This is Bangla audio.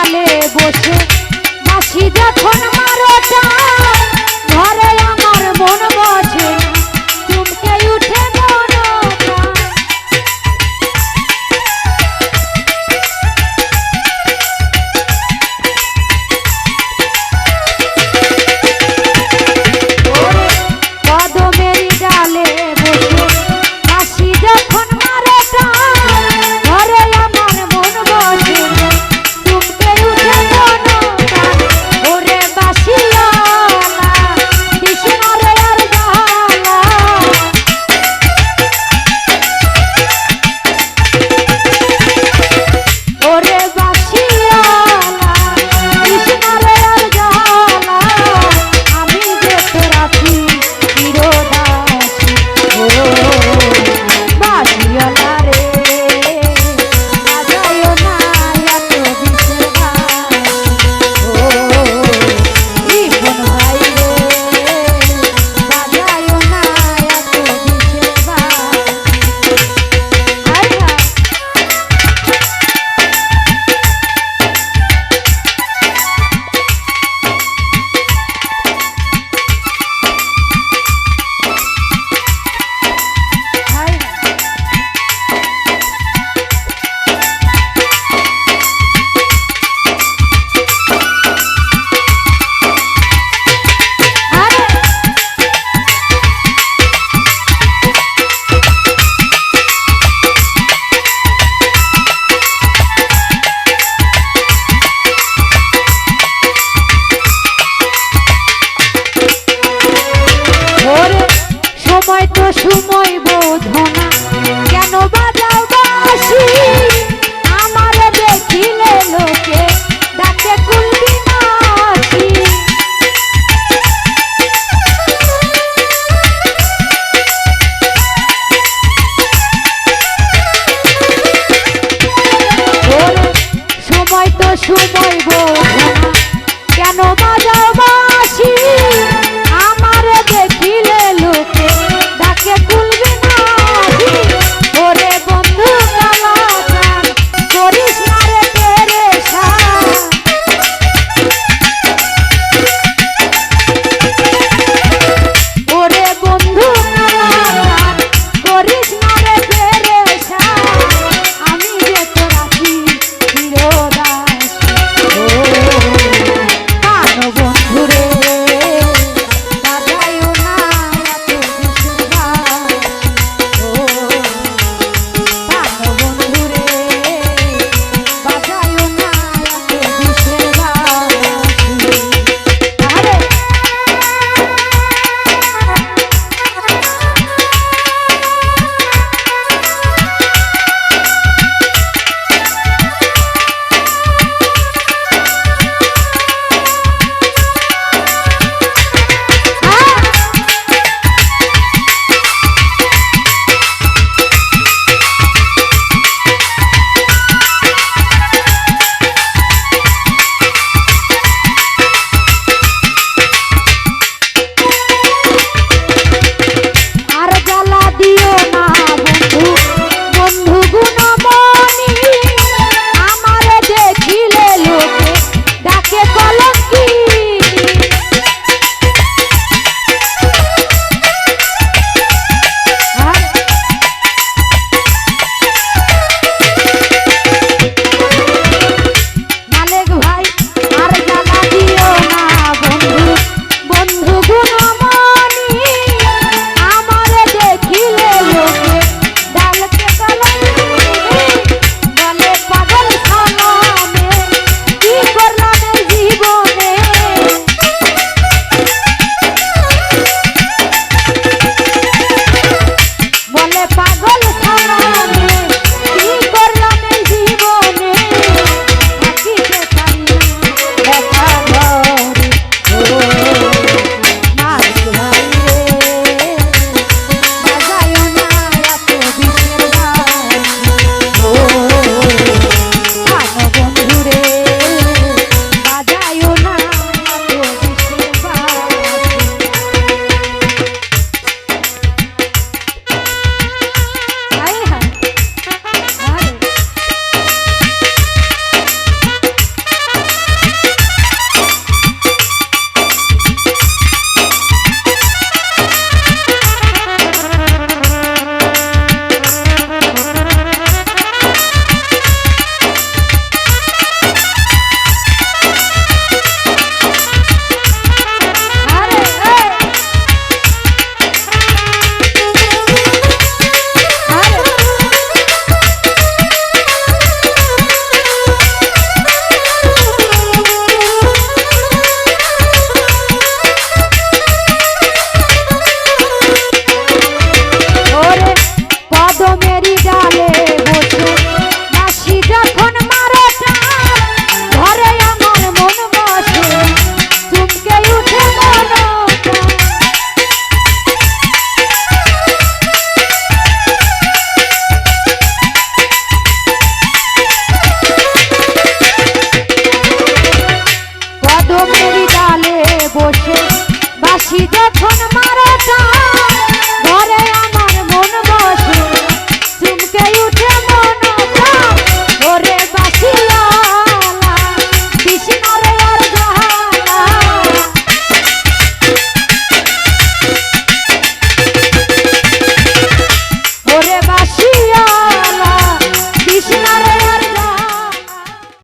ডালে বসে বাঁশি যখন মারো টান, ঘরে আমার মন বসে না, চমকে উঠে মন প্রাণ। কদমের ডালে বসে বাঁশি যখন মারো টান, ঘরে আমার মন বসে না, চমকে উঠে মন প্রাণ। ওরে বাঁশিওয়ালা কৃষ্ণরে আর জ্বালা, ওরে বাঁশিওয়ালা কৃষ্ণরে আর জ্বালা, আমি যে তোর আছি চিরদাসী। ও বাঁশিওয়ালা রে বাজায়ও না এত বিষের বাঁশি। ও জীবন ভাই রে বাজায়ও না এত বিষের বাঁশি। হায় হায়। হায় হায়। আরে ওরে সময় তো সময় বোঝো না, কেন বাজাও বাঁশি? আমার দেখিলে লোকে ডাকে কুলবি মাসি। ওরে সময় তো সময় বোঝো না, কেন বাজাও বাঁশি?